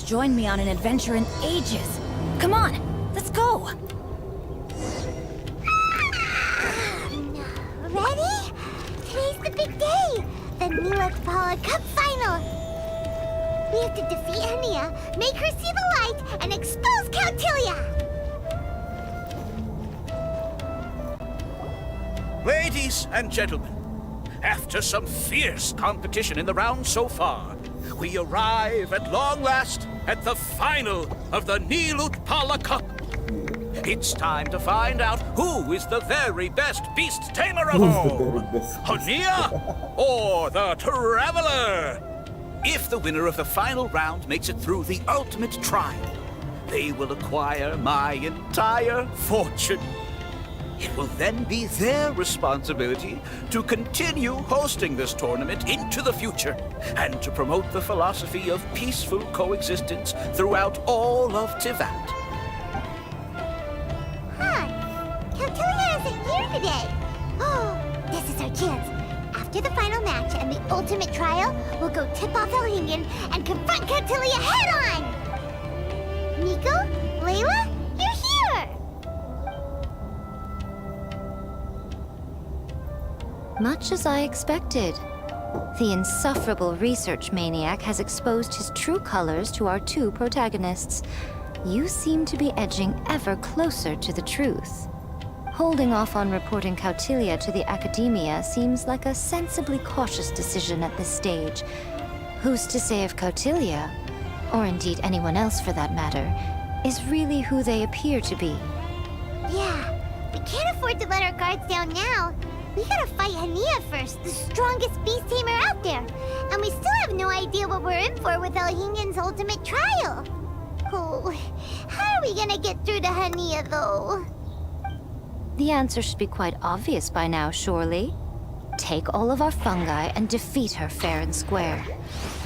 joined me on an adventure in ages. Come on, let's go! Ready? Today's the big day! The NVIDIA GeForce Cup Final! We have to defeat Hania, make her see the light, and expose Cautilia! Ladies and gentlemen, after some fierce competition in the round so far, we arrive at long last at the final of the NVIDIA Cup. It's time to find out who is the very best beast tamer of all, Hania or the Traveler. If the winner of the final round makes it through the ultimate trial, they will acquire my entire fortune. It will then be their responsibility to continue hosting this tournament into the future and to promote the philosophy of peaceful coexistence throughout all of Tivat. Cautilia isn't here today. Oh, this is our chance. After the final match and the ultimate trial, we'll go tip off Elhingen and confront Cautilia head-on! Nico? Layla? You're here! Much as I expected. The insufferable research maniac has exposed his true colors to our two protagonists. You seem to be edging ever closer to the truth. Holding off on reporting Cautilia to the Academia seems like a sensibly cautious decision at this stage. Who's to say if Cautilia, or indeed anyone else for that matter, is really who they appear to be? Yeah, we can't afford to let our guards down now. We gotta fight Hania first, the strongest beast tamer out there. And we still have no idea what we're in for with Elhingen's ultimate trial. Oh, how are we gonna get through to Hania, though? The answer should be quite obvious by now, surely. Take all of our fungi and defeat her fair and square.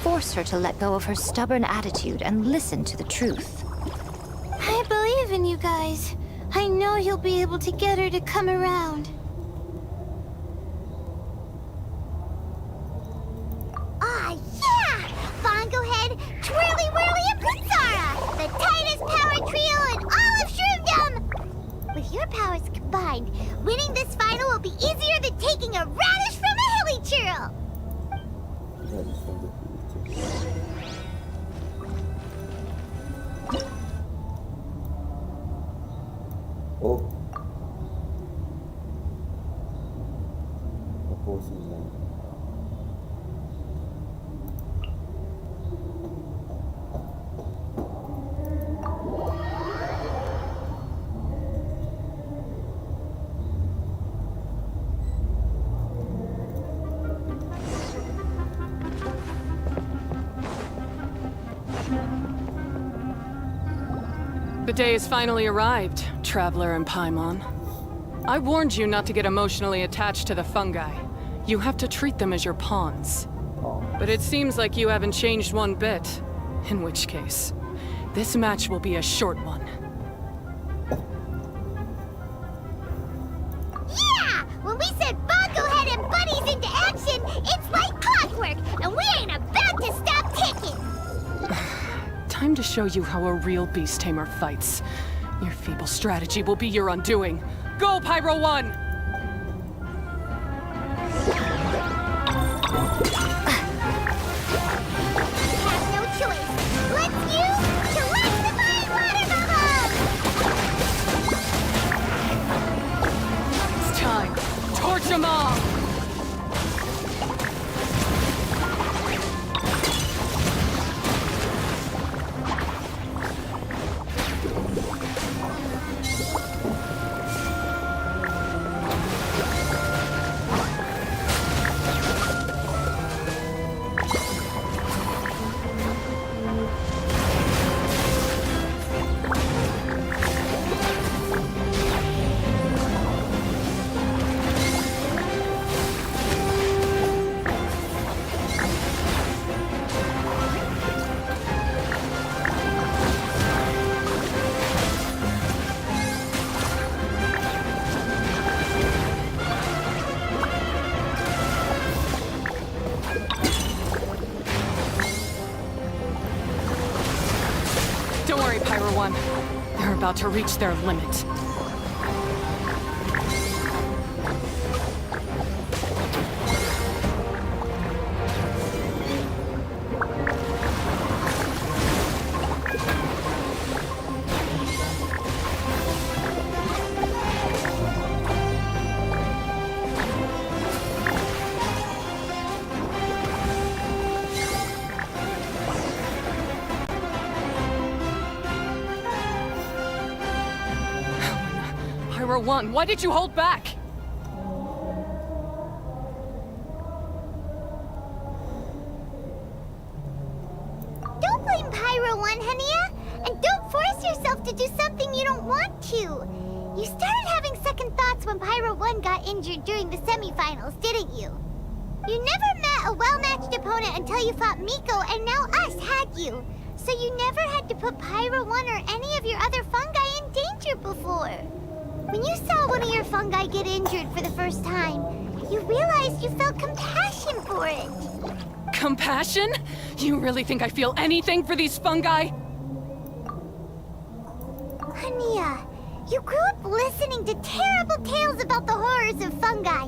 Force her to let go of her stubborn attitude and listen to the truth. I believe in you guys. I know you'll be able to get her to come around. Ah, yeah! Bongo Head, Twirly Whirly, and Blitzara! The tightest power trio in all of Shroomdom! With your powers combined, winning this final will be easier than taking a radish from a hilly churl! Oh. Of course he's not. The day has finally arrived, Traveler and Paimon. I warned you not to get emotionally attached to the fungi. You have to treat them as your pawns. But it seems like you haven't changed one bit. In which case, this match will be a short one. Yeah! When we set Bongo Head and Buddies into action, it's like clockwork, and we ain't about to stop ticking! Time to show you how a real beast tamer fights. Your feeble strategy will be your undoing. Go, Pyro 1! Have no choice. Let's use electrifying water bubbles! It's time. Torch them all! about to reach their limit. Pyro 1, why did you hold back? Don't blame Pyro 1, Hania! And don't force yourself to do something you don't want to! You started having second thoughts when Pyro 1 got injured during the semifinals, didn't you? You never met a well-matched opponent until you fought Miko, and now us, had you? So you never had to put Pyro 1 or any of your other fungi in danger before. When you saw one of your fungi get injured for the first time, you realized you felt compassion for it. Compassion? You really think I feel anything for these fungi? Hania, you grew up listening to terrible tales about the horrors of fungi.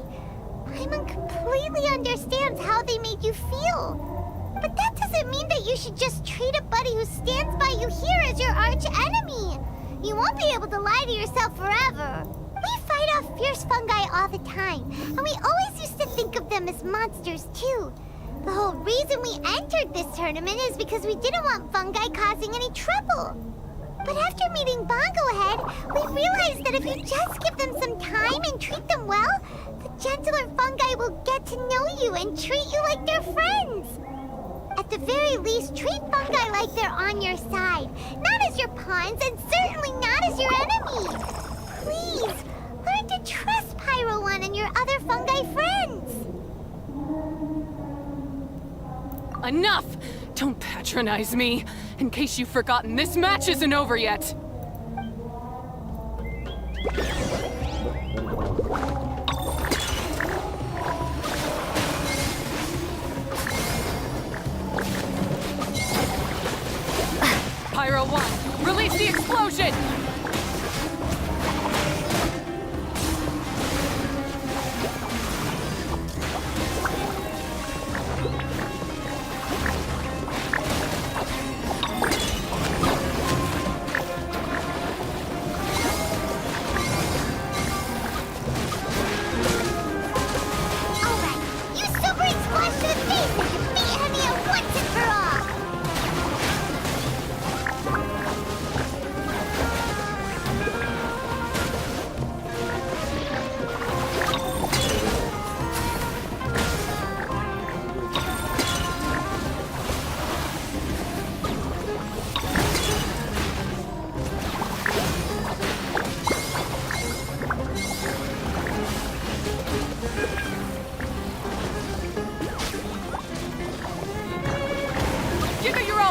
Paimon completely understands how they made you feel. But that doesn't mean that you should just treat a buddy who stands by you here as your arch enemy. You won't be able to lie to yourself forever. We fight off fierce fungi all the time, and we always used to think of them as monsters too. The whole reason we entered this tournament is because we didn't want fungi causing any trouble. But after meeting Bongo Head, we realized that if you just give them some time and treat them well, the gentler fungi will get to know you and treat you like their friends. At the very least, treat fungi like they're on your side, not as your pawns, and certainly not as your enemy. Please, learn to trust Pyro 1 and your other fungi friends. Enough! Don't patronize me. In case you've forgotten, this match isn't over yet. Pyro 1, release the explosion!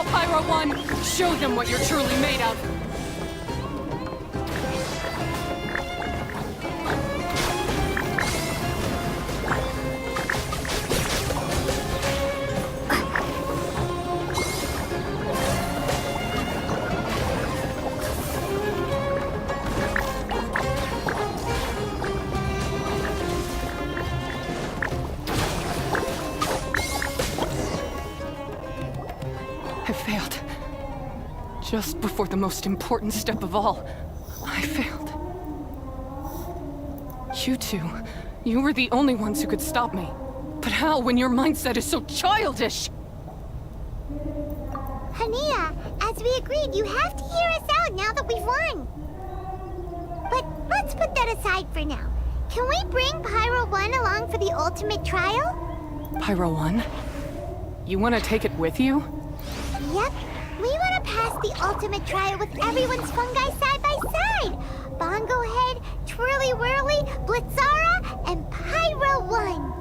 Pyro 1! Show them what you're truly made of! I failed. Just before the most important step of all, I failed. You two, you were the only ones who could stop me. But how when your mindset is so childish? Hania, as we agreed, you have to hear us out now that we've won. But let's put that aside for now. Can we bring Pyro 1 along for the ultimate trial? Pyro 1? You want to take it with you? Yep. We want to pass the ultimate trial with everyone's fungi side by side. Bongo Head, Twirly Whirly, Blitzara, and Pyro 1.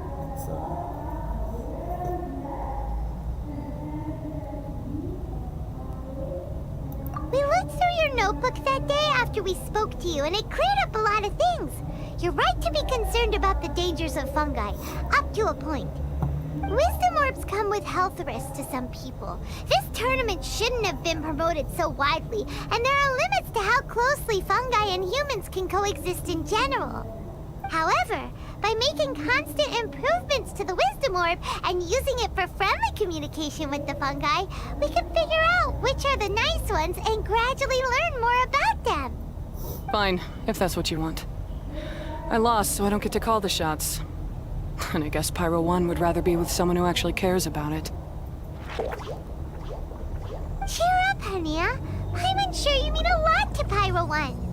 We looked through your notebook that day after we spoke to you, and it cleared up a lot of things. You're right to be concerned about the dangers of fungi, up to a point. Wisdom orbs come with health risks to some people. This tournament shouldn't have been promoted so widely, and there are limits to how closely fungi and humans can coexist in general. However, by making constant improvements to the Wisdom Orb and using it for friendly communication with the fungi, we can figure out which are the nice ones and gradually learn more about them. Fine, if that's what you want. I lost, so I don't get to call the shots. And I guess Pyro 1 would rather be with someone who actually cares about it. Cheer up, Hania. I'm sure you mean a lot to Pyro 1.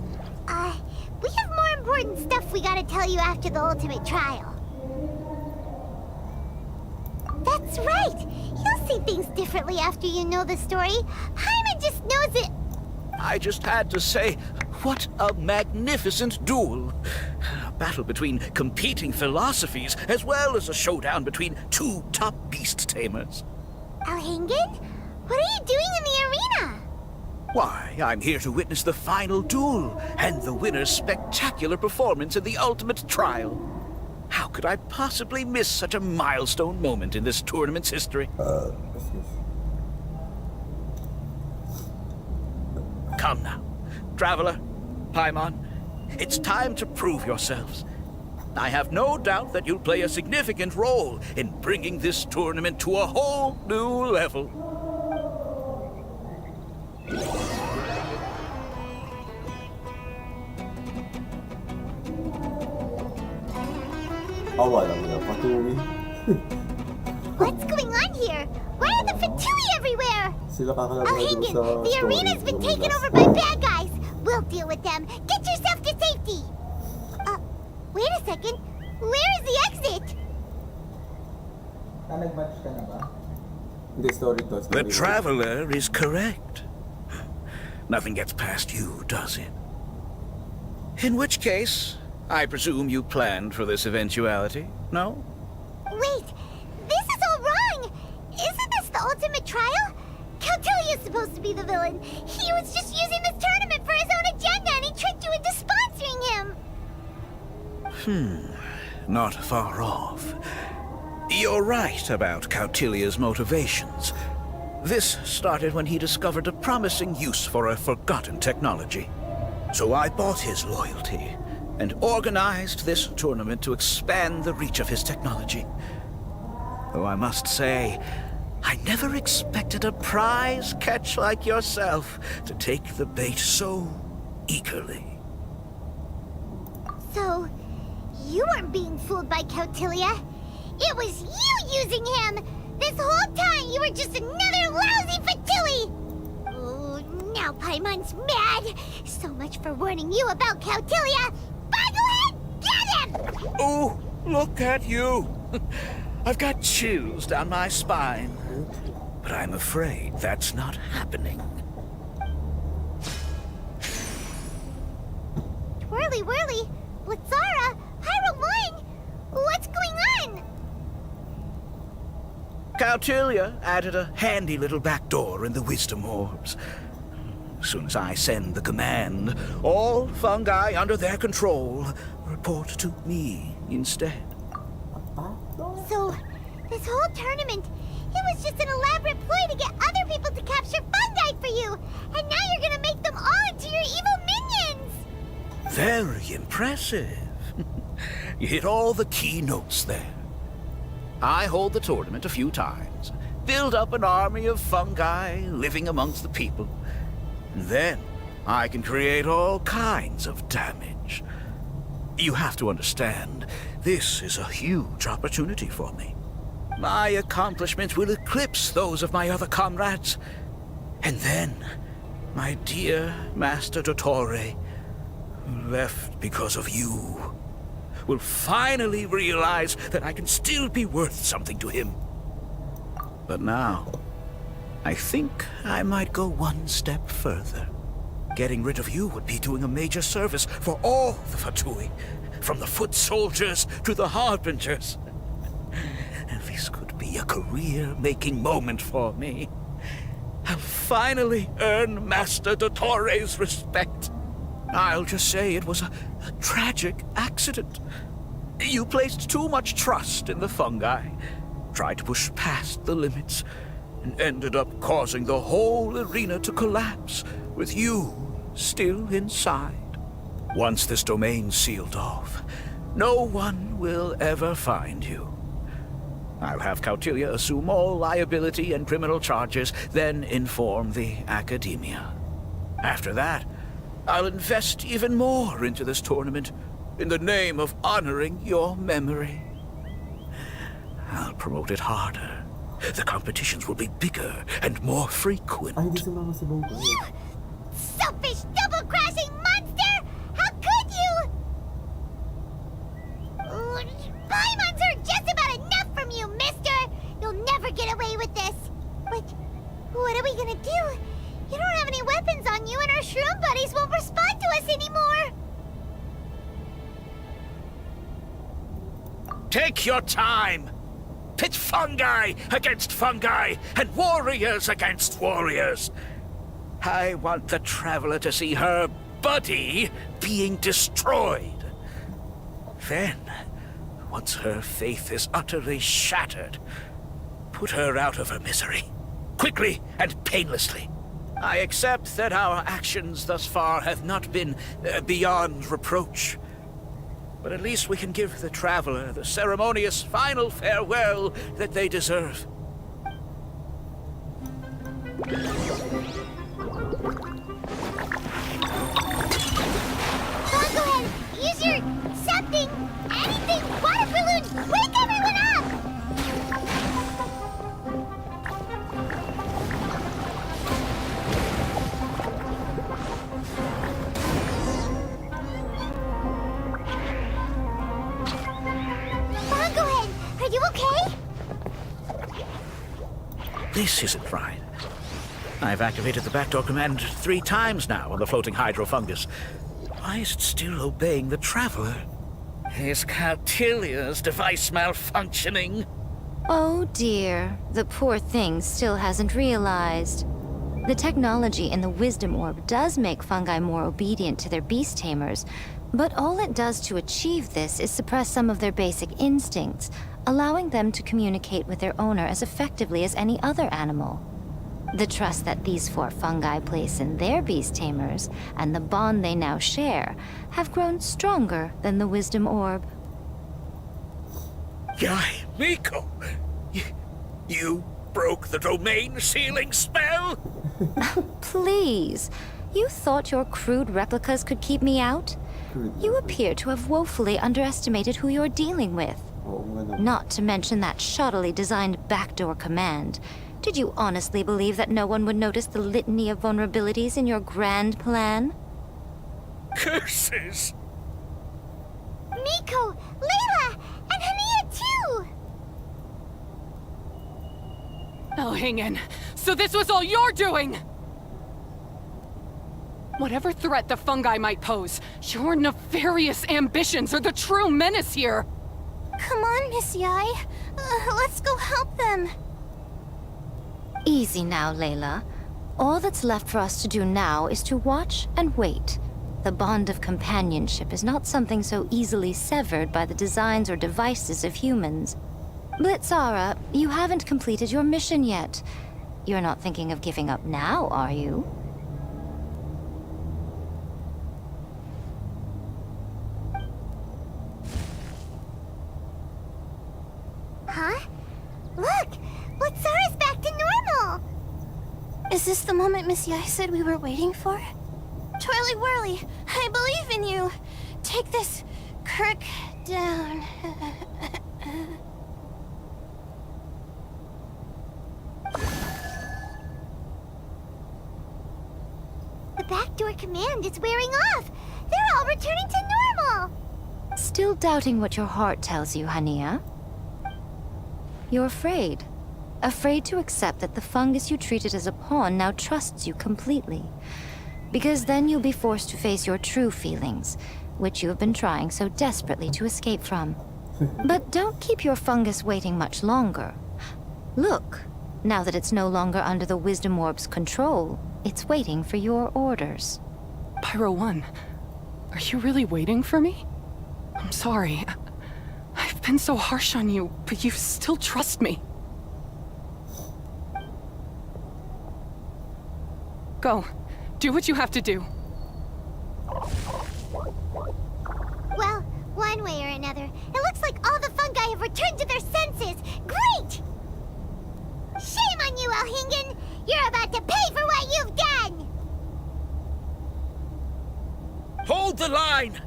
We have more important stuff we gotta tell you after the ultimate trial. That's right! You'll see things differently after you know the story. Paimon just knows it. I just had to say, what a magnificent duel. A battle between competing philosophies, as well as a showdown between two top beast tamers. Alhingen? What are you doing in the arena? Why, I'm here to witness the final duel and the winner's spectacular performance in the ultimate trial. How could I possibly miss such a milestone moment in this tournament's history? Come now, Traveler, Paimon, it's time to prove yourselves. I have no doubt that you'll play a significant role in bringing this tournament to a whole new level. What's going on here? Why are the Fatui everywhere? Alhingen, the arena's been taken over by bad guys. We'll deal with them. Get yourself to safety. Wait a second. Where is the exit? The Traveler is correct. Nothing gets past you, does it? In which case, I presume you planned for this eventuality, no? Wait, this is all wrong. Isn't this the ultimate trial? Cautilia's supposed to be the villain. He was just using this tournament for his own agenda and he tricked you into sponsoring him. Not far off. You're right about Cautilia's motivations. This started when he discovered a promising use for a forgotten technology. So I bought his loyalty and organized this tournament to expand the reach of his technology. Though I must say, I never expected a prize catch like yourself to take the bait so eagerly. So, you weren't being fooled by Cautilia. It was you using him! This whole time you were just another lousy Fatui! Oh, now Paimon's mad! So much for warning you about Cautilia! Boglehead, get him! Oh, look at you! I've got chills down my spine. But I'm afraid that's not happening. Whirly whirly! Blitzara! Pyro 1! What's going on? Cautilia added a handy little back door in the wisdom orbs. As soon as I send the command, all fungi under their control report to me instead. So, this whole tournament, it was just an elaborate ploy to get other people to capture fungi for you! And now you're gonna make them all into your evil minions! Very impressive. You hit all the key notes there. I hold the tournament a few times, build up an army of fungi living amongst the people, and then I can create all kinds of damage. You have to understand, this is a huge opportunity for me. My accomplishments will eclipse those of my other comrades. And then, my dear Master Dottore, who left because of you, will finally realize that I can still be worth something to him. But now, I think I might go one step further. Getting rid of you would be doing a major service for all the Fatui, from the foot soldiers to the harbingers. This could be a career-making moment for me. I'll finally earn Master Dottore's respect. I'll just say it was a tragic accident. You placed too much trust in the fungi, tried to push past the limits, and ended up causing the whole arena to collapse, with you still inside. Once this domain's sealed off, no one will ever find you. I'll have Cautilia assume all liability and criminal charges, then inform the Academia. After that, I'll invest even more into this tournament in the name of honoring your memory. I'll promote it harder. The competitions will be bigger and more frequent. Ay, hindi sumama si Boba. Selfish, double-crashing monster! How could you? Paimons are just about enough from you, mister! You'll never get away with this! But what are we gonna do? You don't have any weapons on you, and our shroom buddies won't respond to us anymore! Take your time! Pit fungi against fungi, and warriors against warriors. I want the Traveler to see her buddy being destroyed. Then, once her faith is utterly shattered, put her out of her misery, quickly and painlessly. I accept that our actions thus far have not been beyond reproach. But at least we can give the Traveler the ceremonious final farewell that they deserve. Go ahead, use your something, anything, water balloon! Wake everyone up! Are you okay? This isn't right. I've activated the backdoor command 3 times now on the floating hydrofungus. Why is it still obeying the Traveler? Is Cautilia's device malfunctioning? Oh dear, the poor thing still hasn't realized. The technology in the Wisdom Orb does make fungi more obedient to their beast tamers, but all it does to achieve this is suppress some of their basic instincts, allowing them to communicate with their owner as effectively as any other animal. The trust that these 4 fungi place in their beast tamers, and the bond they now share, have grown stronger than the Wisdom Orb. Yai, Miko! You broke the domain sealing spell? Please, you thought your crude replicas could keep me out? You appear to have woefully underestimated who you're dealing with. Oo nga naman. Not to mention that shoddily designed backdoor command. Did you honestly believe that no one would notice the litany of vulnerabilities in your grand plan? Curses! Miko, Layla, and Hania too! Oh, hang in. So this was all you're doing! Whatever threat the fungi might pose, your nefarious ambitions are the true menace here! Come on, Miss Yai. Let's go help them. Easy now, Layla. All that's left for us to do now is to watch and wait. The bond of companionship is not something so easily severed by the designs or devices of humans. Blitzara, you haven't completed your mission yet. You're not thinking of giving up now, are you? Huh? Look! Blitzara's back to normal! Is this the moment Miss Yai said we were waiting for? Twirly Whirly, I believe in you! Take this crook down. The backdoor command is wearing off! They're all returning to normal! Still doubting what your heart tells you, Hania? You're afraid. Afraid to accept that the fungus you treated as a pawn now trusts you completely. Because then you'll be forced to face your true feelings, which you have been trying so desperately to escape from. But don't keep your fungus waiting much longer. Look, now that it's no longer under the Wisdom Orb's control, it's waiting for your orders. Pyro 1, are you really waiting for me? I'm sorry. I've been so harsh on you, but you still trust me. Go. Do what you have to do. Well, one way or another, it looks like all the fungi have returned to their senses. Great! Shame on you, Elhingen! You're about to pay for what you've done! Hold the line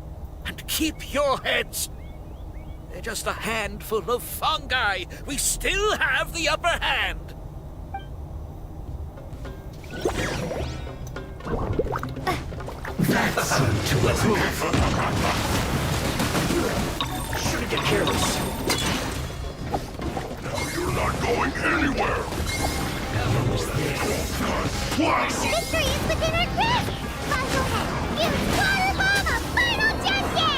and keep your heads. They're just a handful of fungi. We still have the upper hand. Let's move. Shouldn't get careless. You're not going anywhere! Victory is within our grasp! Fuzzlehead, use water bomb of final justice!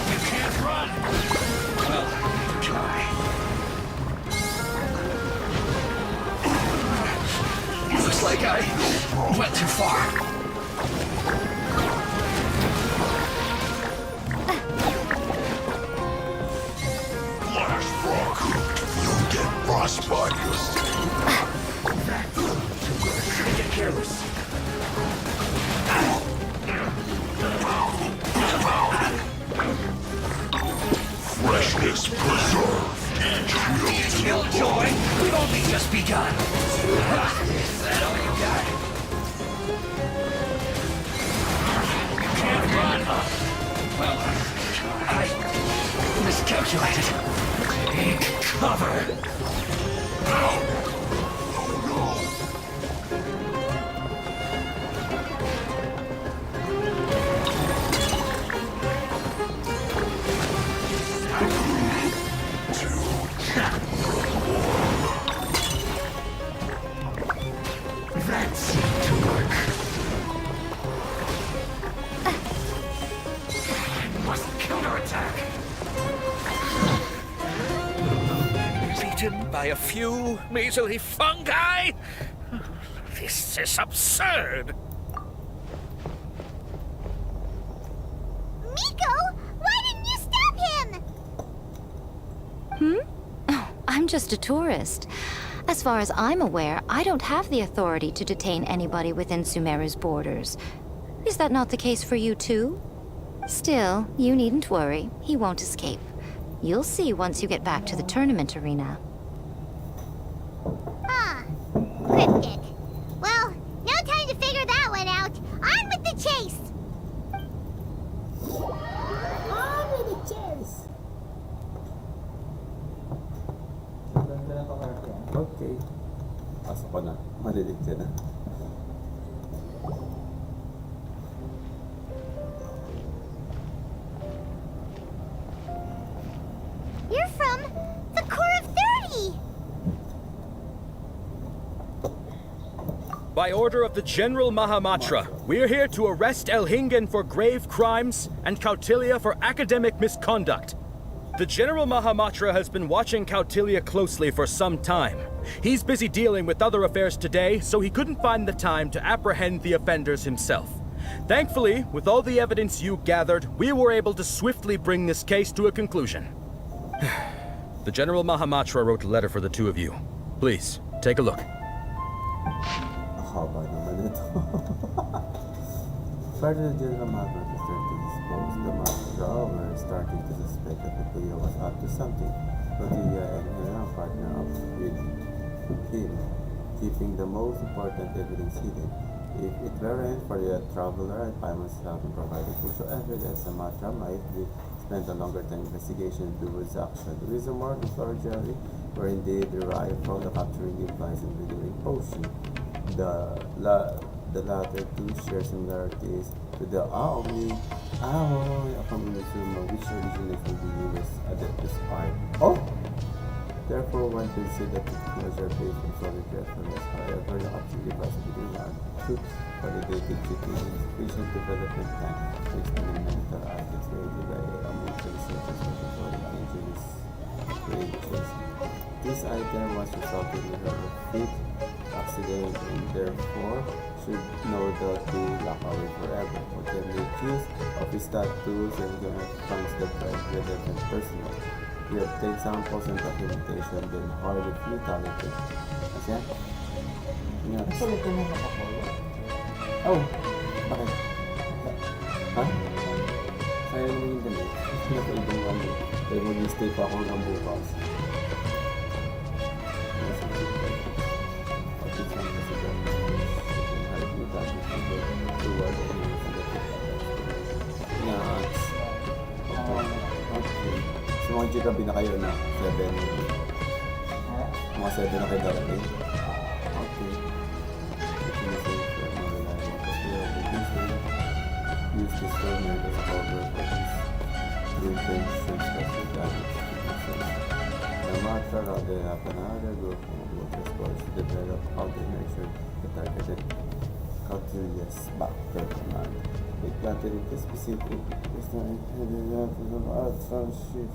You can't run. Well, try. Looks like I went too far. Flash Frog! You'll get frostbite. Shouldn't get careless. Freshness preserved. Killjoy, we've only just begun. Is that all you got? You can't run. Well, I miscalculated. Take cover. That seemed to work. Must counterattack. Beaten by a few measly fungi? This is absurd. Miko, why didn't you stop him? I'm just a tourist. As far as I'm aware, I don't have the authority to detain anybody within Sumeru's borders. Is that not the case for you too? Still, you needn't worry. He won't escape. You'll see once you get back to the tournament arena. Ah, cryptic. Well, no time to figure that one out. On with the chase! On with the chase! Ganda ng kakarga. Okay. Pasok ko na. Malilig ka na. You're from the Core of 30! By order of the General Mahamatra, we're here to arrest Elhingen for grave crimes and Kautilya for academic misconduct. The General Mahamatra has been watching Kautilya closely for some time. He's busy dealing with other affairs today, so he couldn't find the time to apprehend the offenders himself. Thankfully, with all the evidence you gathered, we were able to swiftly bring this case to a conclusion. The General Mahamatra wrote a letter for the two of you. Please, take a look. Haba naman ito. Further, the General Magnet is starting to dispose the Matra were starting to suspect that the player was up to something. Kautilya and her partner up with him, keeping the most important evidence hidden. If it weren't for the traveler and Paimon's help in providing crucial evidence, the Matra might be spent a longer time investigation towards action. The reason more the Florjari were indeed derived from the capturing device and withering potion. The latter two share similarities to the Aoi Akamuzumo, which originates from the US Adeptus art. Oh! Therefore, one could say that the pleasure based on solid reference. However, the capturing device within one to validated cities sufficient development time to experimental architecture by emotion such as controlling dangerous creatures. This item was resulted in her feet accident and therefore should no doubt be locked away forever. But can make use of his tattoos and funds the price rather than personal. He obtained samples and documentation, then hired a few talented. Kasi yan? Yan. Actually, ito na nakafollow. Oh! Bakit? Ha? Sayang mo yung dali. Napaibang ano. Kaya mag-stay pa ako ng bukas. So mga gigabi na kayo na 7 mga 7 na kayo darating. Okay. Ito na safe for mga reliable kasi use this firmware as a cover for this routine since that's damage to the the mantra rather than another group of workers force to develop countermeasure to targeted Cautilia's backer command. It planted into specific is not intended to the outside shift.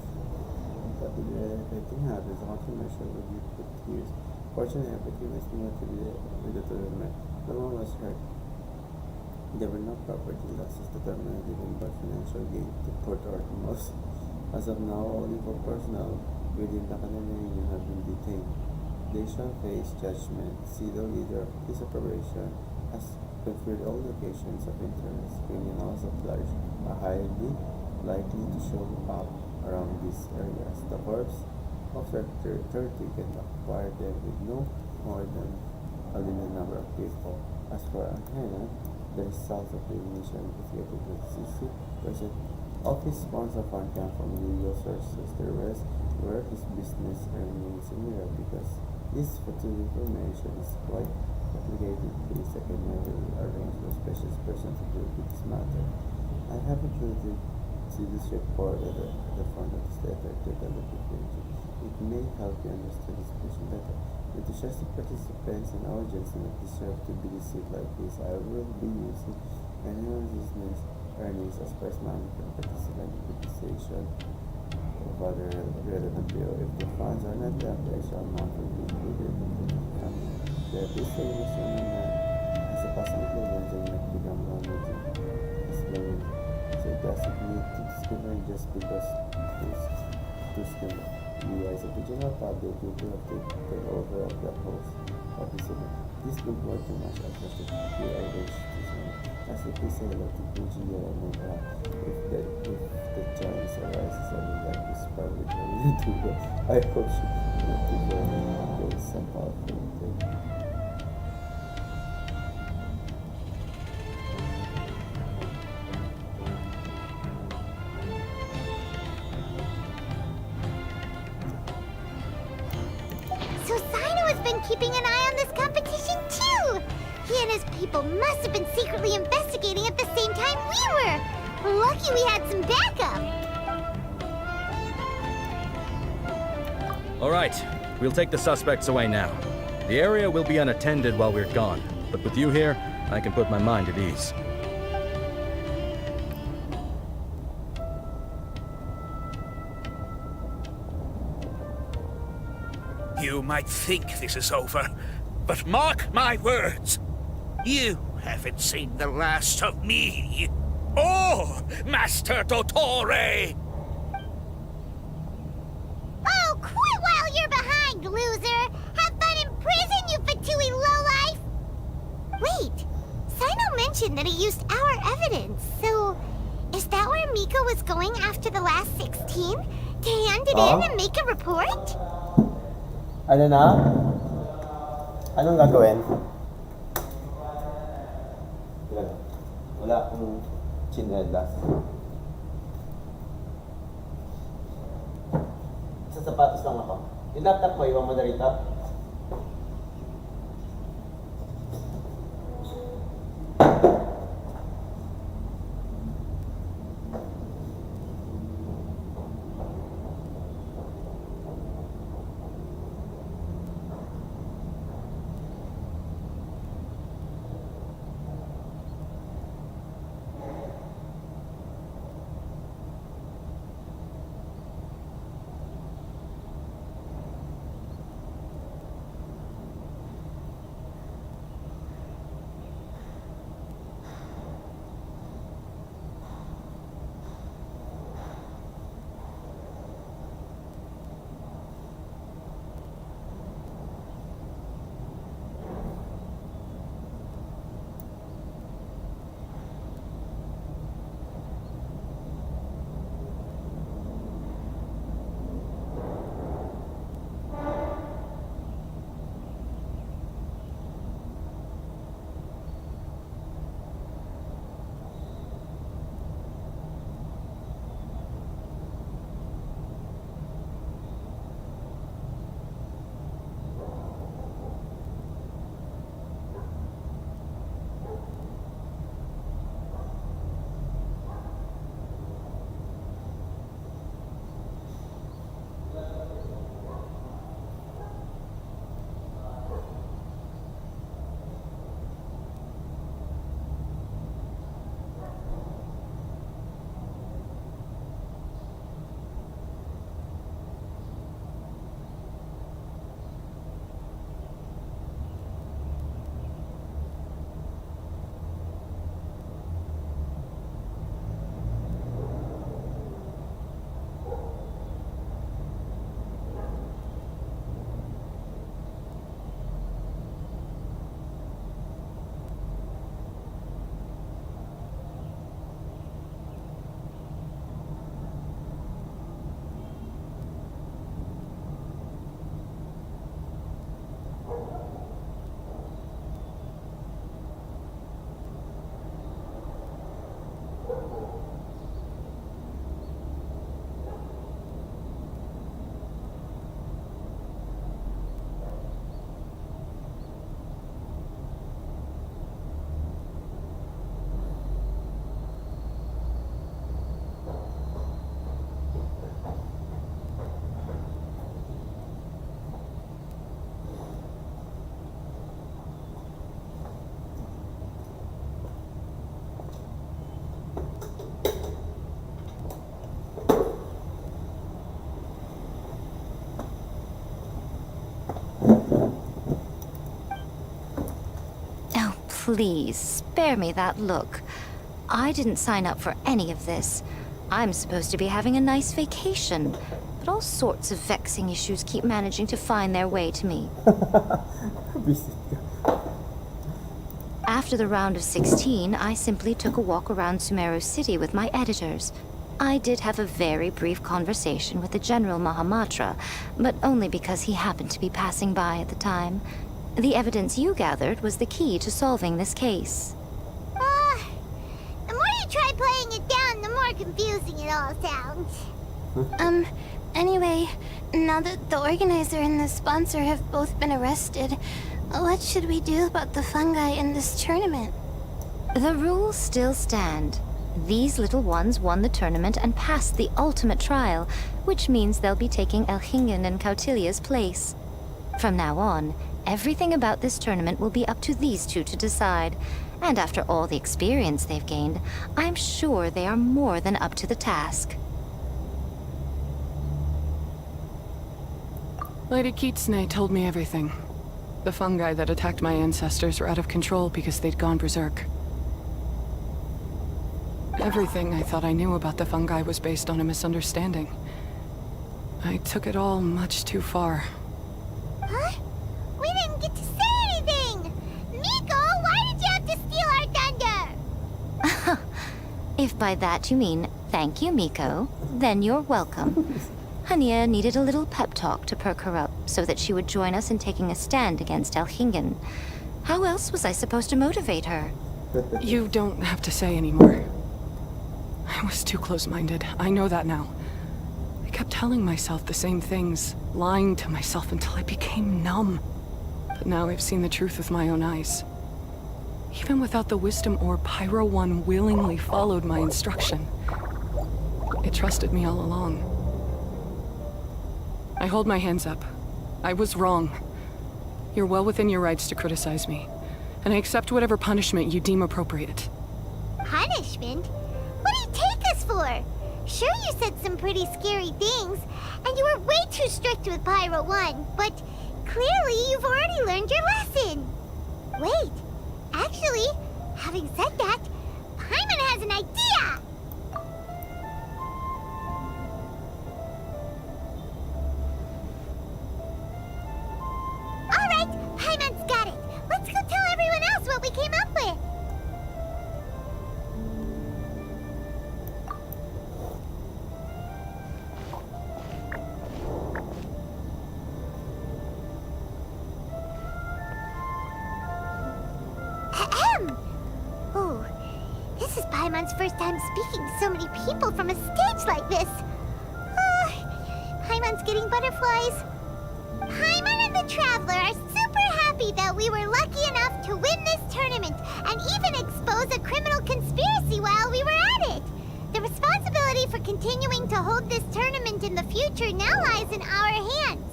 But the thing happens, the countermeasure would be put to use. Fortunately, everything was not to be with the tournament. No one was hurt. There were no property losses determined even by financial gain to Port Artemis. As of now, only for personnel within the Canadian have been detained. They shall face judgment. See the leader of this operation has conferred all locations of interest. Criminals of large are highly likely to show up around these areas. The corps of 30 can acquire them with no more than a limited number of people. As for Anhena, the results of the initial investigated with 60% of his sponsor fund came from legal sources. The rest were his business earnings in Europe because this fertile information is quite complicated case that can never arrange for special person to deal with this matter. I have included this report at the front of this letter to develop it. It may help you understand this situation better. Enthusiastic participants and audience do not deserve to be deceived like this. I will be using annual business earnings as price money for participant utilization of other relevant bill. If the funds are not left, the extra amount will be included in the fund. The distribution has a possibility of when they become non-agent. It's very so it doesn't need to discriminate just because it's to discriminate. We as a general public will have to take over of the host of this event. This will work too much after the arrange this one. As if we say hello to Fujiya and if the chance arises, I would like to spar with her YouTuber. I hope she will not be very some powerful thing. So Sino has been keeping an eye on this competition too! He and his people must have been secretly investigating at the same time we were! Lucky we had some backup! Alright, we'll take the suspects away now. The area will be unattended while we're gone, but with you here, I can put my mind at ease. You might think this is over, but mark my words. You haven't seen the last of me. Or Master Dottore! Oh, quit while you're behind, loser! Have fun in prison, you fatui lowlife! Wait, Sino mentioned that he used our evidence, so is that where Miko was going after the last 16? To hand it in and make a report? Ano na? Anong gagawin? Wala akong chinelas. Sa sapatos lang ako. Yung laptop mo, iwan mo na rito? please, spare me that look. I didn't sign up for any of this. I'm supposed to be having a nice vacation, but all sorts of vexing issues keep managing to find their way to me. After the round of 16, I simply took a walk around Sumeru City with my editors. I did have a very brief conversation with the General Mahamatra, but only because he happened to be passing by at the time. The evidence you gathered was the key to solving this case. The more you try playing it down, the more confusing it all sounds. Anyway, now that the organizer and the sponsor have both been arrested, what should we do about the fungi in this tournament? The rules still stand. These little ones won the tournament and passed the ultimate trial, which means they'll be taking Elhingen and Cautilia's place. From now on, everything about this tournament will be up to these two to decide. And after all the experience they've gained, I'm sure they are more than up to the task. Lady Kitsune told me everything. The fungi that attacked my ancestors were out of control because they'd gone berserk. Everything I thought I knew about the fungi was based on a misunderstanding. I took it all much too far. Huh? We didn't get to say anything! Miko, why did you have to steal our thunder? If by that you mean thank you, Miko, then you're welcome. Hania needed a little pep talk to perk her up so that she would join us in taking a stand against Elhingen. How else was I supposed to motivate her? You don't have to say anymore. I was too close-minded. I know that now. I kept telling myself the same things, lying to myself until I became numb. But now I've seen the truth with my own eyes. Even without the wisdom orb, Pyro 1 willingly followed my instruction. It trusted me all along. I hold my hands up. I was wrong. You're well within your rights to criticize me, and I accept whatever punishment you deem appropriate. Punishment? What do you take us for? Sure, you said some pretty scary things, and you were way too strict with Pyro 1, but clearly you've already learned your lesson. Wait, actually, having said that, Paimon has an idea! Alright, Paimon's got it. Let's go tell everyone else what we came up with. Oh, this is Paimon's first time speaking to so many people from a stage like this. Paimon's getting butterflies. Paimon and the Traveler are super happy that we were lucky enough to win this tournament and even expose a criminal conspiracy while we were at it. The responsibility for continuing to hold this tournament in the future now lies in our hands.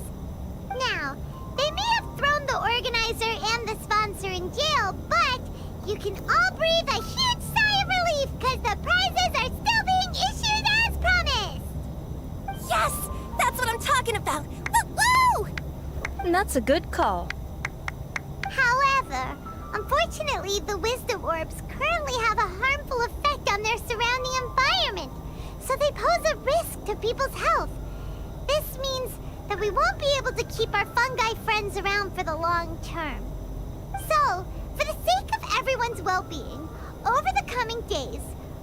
Now, they may have thrown the organizer and the sponsor in jail, but you can all breathe a huge sigh of relief because the prizes are still being issued as promised! Yes! That's what I'm talking about! Woo-woo! That's a good call. However, unfortunately, the wisdom orbs currently have a harmful effect on their surrounding environment, so they pose a risk to people's health. This means that we won't be able to keep our fungi friends around for the long term. So, for the sake of everyone's well-being, over the coming days,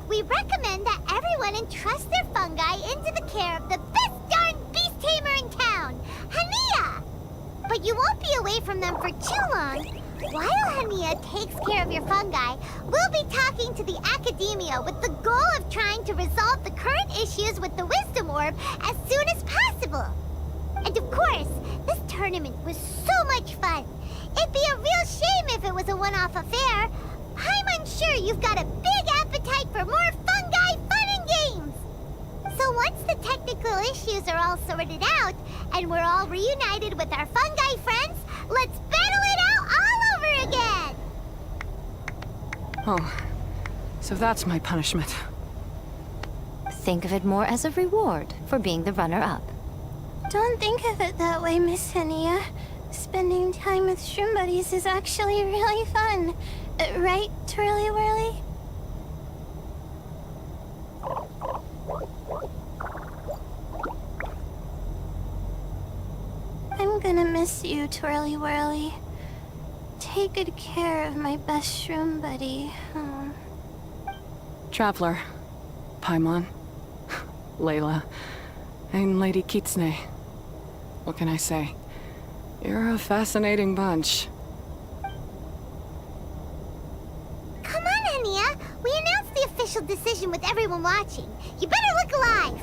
we recommend that everyone entrust their fungi into the care of the best darn beast tamer in town, Hania! But you won't be away from them for too long. While Hania takes care of your fungi, we'll be talking to the academia with the goal of trying to resolve the current issues with the wisdom orb as soon as possible. And of course, this tournament was so much fun. It'd be a real shame if it was a one-off affair. I'm unsure you've got a big appetite for more fungi fun and games. So once the technical issues are all sorted out, and we're all reunited with our fungi friends, let's battle it out all over again! Oh, so that's my punishment. Think of it more as a reward for being the runner-up. Don't think of it that way, Miss Hania. Spending time with shroom buddies is actually really fun. Right, Twirly Whirly? I'm gonna miss you, Twirly Whirly. Take good care of my best shroom buddy. Traveler, Paimon, Layla, and Lady Kitsune. What can I say? You're a fascinating bunch. Come on, Hania. We announced the official decision with everyone watching. You better look alive.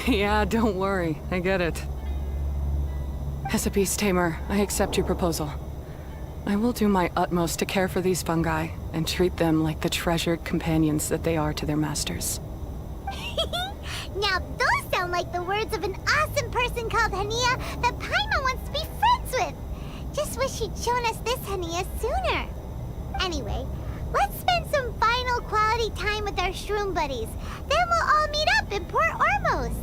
Yeah, don't worry. I get it. As a beast tamer, I accept your proposal. I will do my utmost to care for these fungi and treat them like the treasured companions that they are to their masters. Now those sound like the words of an awesome person called Hania that Paimon wants to be friends with. Just wish he'd shown us this Hania sooner. Anyway, let's spend some final quality time with our shroom buddies. Then we'll all meet up in Port Ormos.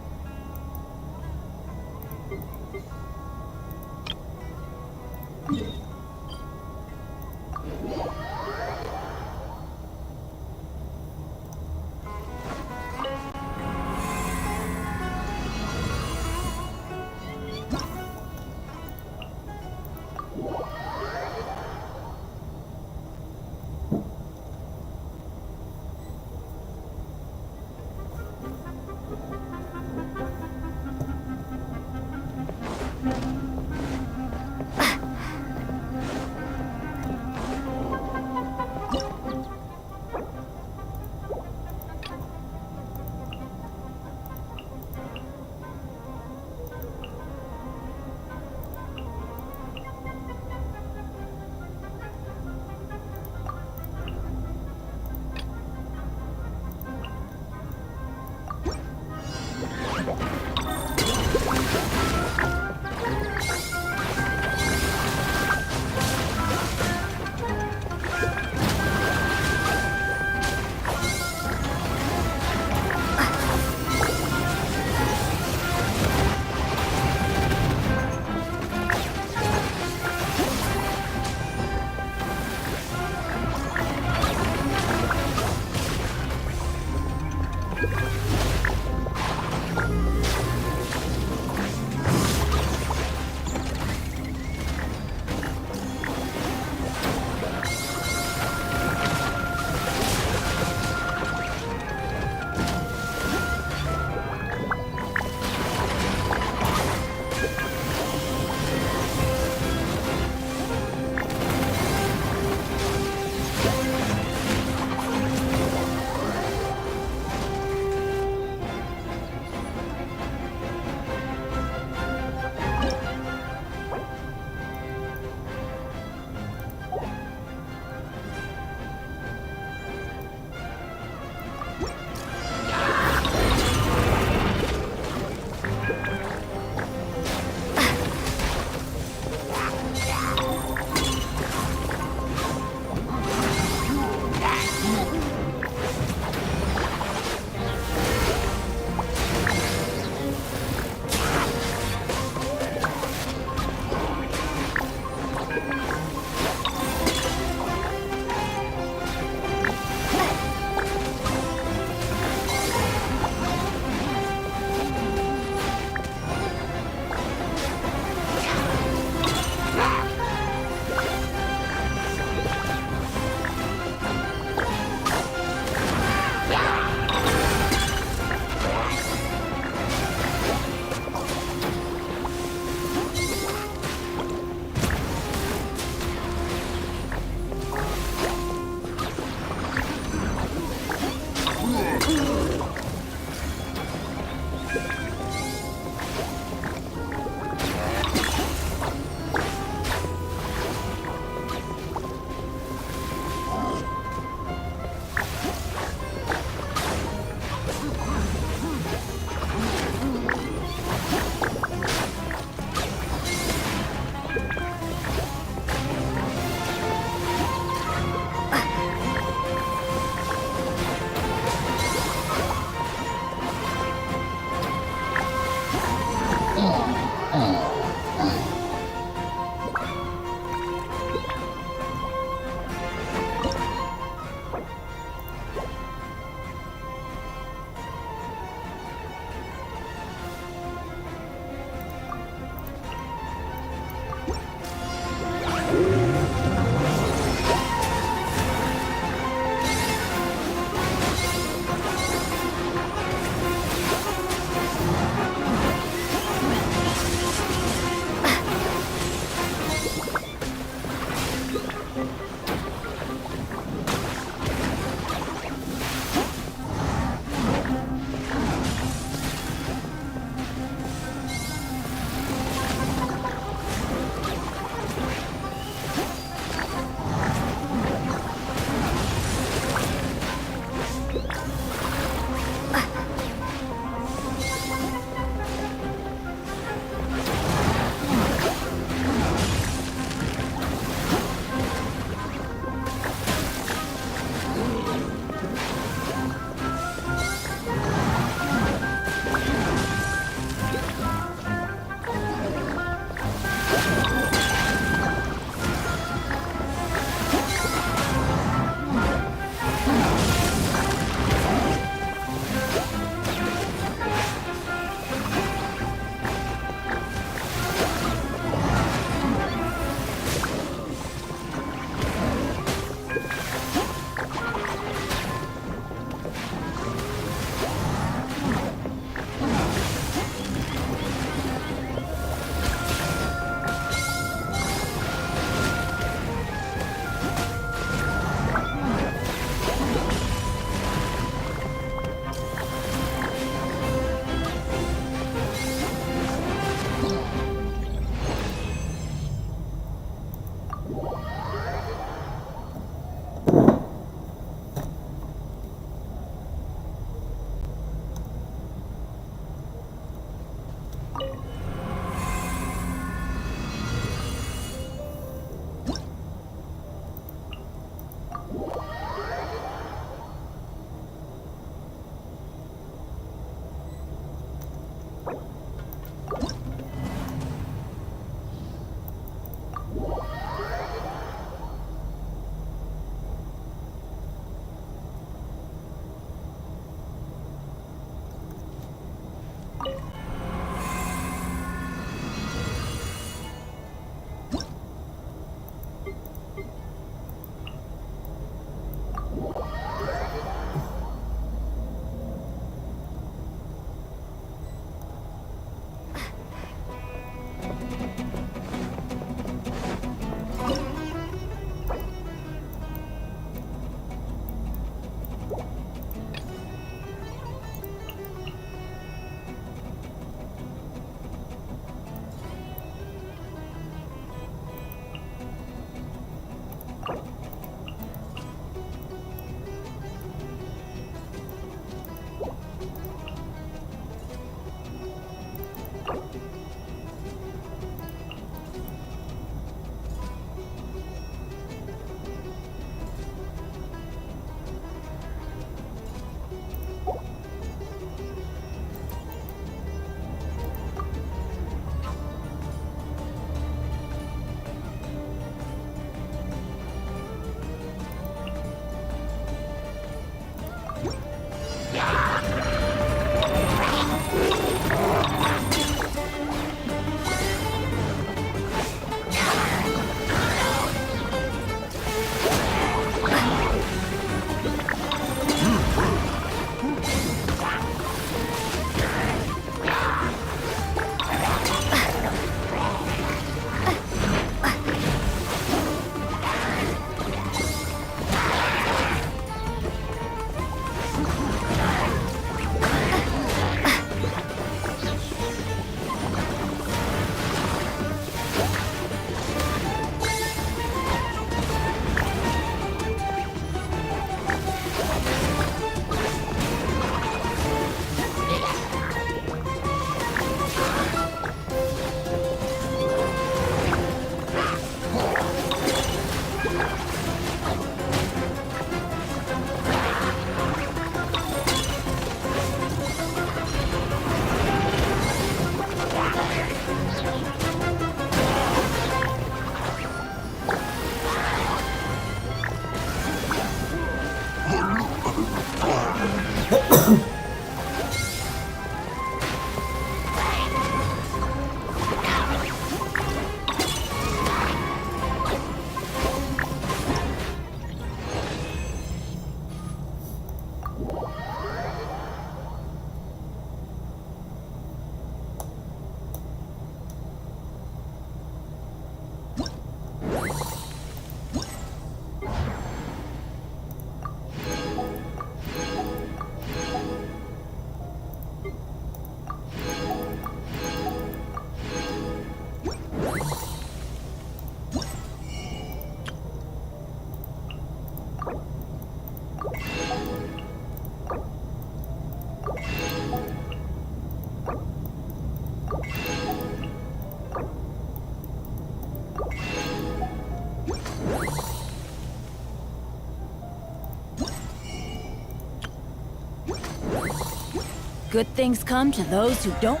Good things come to those who don't.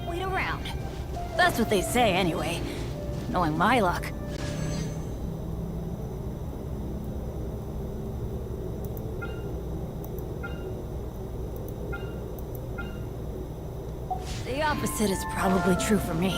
Wait around. That's what they say anyway. Knowing my luck. The opposite is probably true for me.